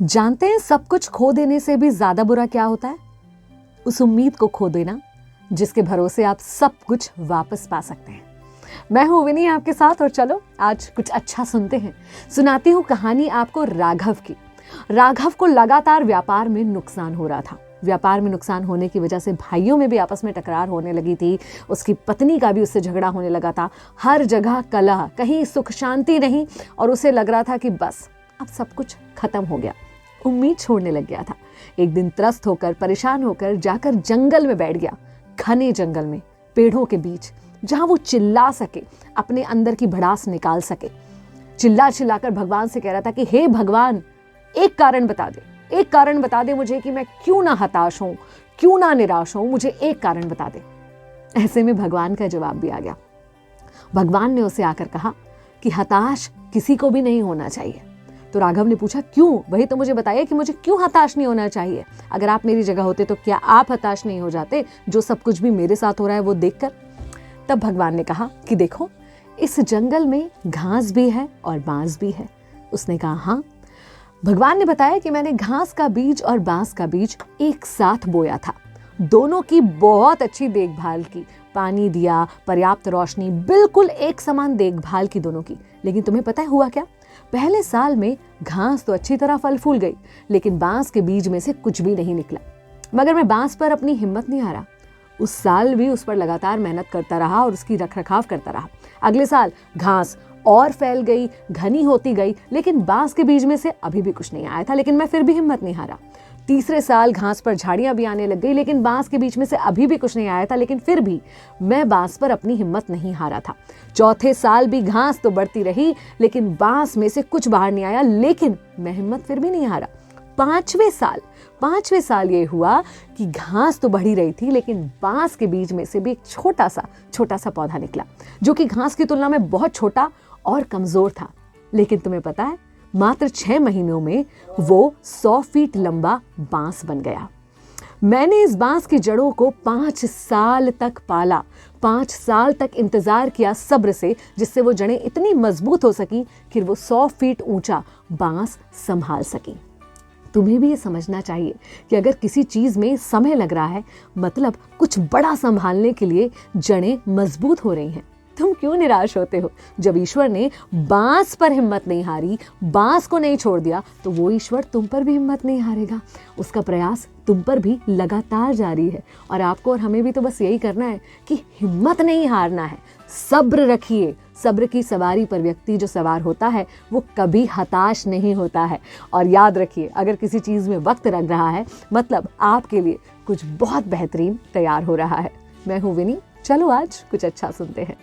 जानते हैं सब कुछ खो देने से भी ज्यादा बुरा क्या होता है? उस उम्मीद को खो देना जिसके भरोसे आप सब कुछ वापस पा सकते हैं। मैं हूं विनी आपके साथ और चलो आज कुछ अच्छा सुनते हैं। सुनाती हूँ कहानी आपको राघव की। राघव को लगातार व्यापार में नुकसान हो रहा था। व्यापार में नुकसान होने की वजह से भाइयों में भी आपस में टकरार होने लगी थी। उसकी पत्नी का भी उससे झगड़ा होने लगा था। हर जगह कलह, कहीं सुख शांति नहीं और उसे लग रहा था कि बस अब सब कुछ खत्म हो गया। उम्मीद छोड़ने लग गया था। एक दिन त्रस्त होकर, परेशान होकर जाकर जंगल में बैठ गया। घने जंगल में, पेड़ों के बीच, जहां वो चिल्ला सके, अपने अंदर की भड़ास निकाल सके। चिल्ला चिल्लाकर भगवान से कह रहा था कि हे भगवान, एक कारण बता दे मुझे कि मैं क्यों ना हताश हूं, क्यों ना निराश हूं, मुझे एक कारण बता दे। ऐसे में भगवान का जवाब भी आ गया। भगवान ने उसे आकर कहा कि हताश किसी को भी नहीं होना चाहिए। तो राघव ने पूछा क्यों? वही तो मुझे बताइए कि मुझे क्यों हताश नहीं होना चाहिए। अगर आप मेरी जगह होते तो क्या आप हताश नहीं हो जाते, जो सब कुछ भी मेरे साथ हो रहा है वो देखकर? तब भगवान ने कहा कि देखो, इस जंगल में घास भी है और बांस भी है। उसने कहा हाँ। भगवान ने बताया कि मैंने घास का बीज और बांस का बीज एक साथ बोया था। दोनों की बहुत अच्छी देखभाल की, पानी दिया, पर्याप्त रोशनी, बिल्कुल एक समान देखभाल की दोनों की। लेकिन तुम्हें पता है हुआ क्या? पहले साल में घास तो अच्छी तरह फल फूल गई, लेकिन बांस के बीज में से कुछ भी नहीं निकला। मगर मैं बांस पर अपनी हिम्मत नहीं हारा। उस साल भी उस पर लगातार मेहनत करता रहा और उसकी रखरखाव करता रहा। अगले साल घास और फैल गई, घनी होती गई, लेकिन बांस के बीज में से अभी भी कुछ नहीं आया था। लेकिन मैं फिर भी हिम्मत नहीं हारा। तीसरे साल घास पर झाड़ियां भी आने लग गई, लेकिन बांस के बीच में से अभी भी कुछ नहीं आया था। लेकिन फिर भी मैं बांस पर अपनी हिम्मत नहीं हारा था। चौथे साल भी घास तो बढ़ती रही, लेकिन बांस में से कुछ बाहर नहीं आया, लेकिन मैं हिम्मत फिर भी नहीं हारा। पांचवें साल ये हुआ कि घास तो बढ़ी रही थी, लेकिन बांस के बीज में से भी एक छोटा सा पौधा निकला, जो कि घास की तुलना में बहुत छोटा और कमजोर था। लेकिन तुम्हें पता है, मात्र 6 महीनों में वो 100 फीट लंबा बांस बन गया। मैंने इस बांस की जड़ों को 5 साल तक पाला, 5 साल तक इंतजार किया सब्र से, जिससे वो जड़ें इतनी मजबूत हो सकी कि वो 100 फीट ऊंचा बांस संभाल सकी। तुम्हें भी ये समझना चाहिए कि अगर किसी चीज में समय लग रहा है, मतलब कुछ बड़ा संभालने के लिए जड़ें मजबूत हो रही हैं। तुम क्यों निराश होते हो? जब ईश्वर ने बांस पर हिम्मत नहीं हारी, बांस को नहीं छोड़ दिया, तो वो ईश्वर तुम पर भी हिम्मत नहीं हारेगा। उसका प्रयास तुम पर भी लगातार जारी है और आपको और हमें भी तो बस यही करना है कि हिम्मत नहीं हारना है। सब्र रखिए। सब्र की सवारी पर व्यक्ति जो सवार होता है वो कभी हताश नहीं होता है। और याद रखिए, अगर किसी चीज़ में वक्त लग रहा है, मतलब आपके लिए कुछ बहुत बेहतरीन तैयार हो रहा है। मैं हूँ विनी। चलो आज कुछ अच्छा सुनते हैं।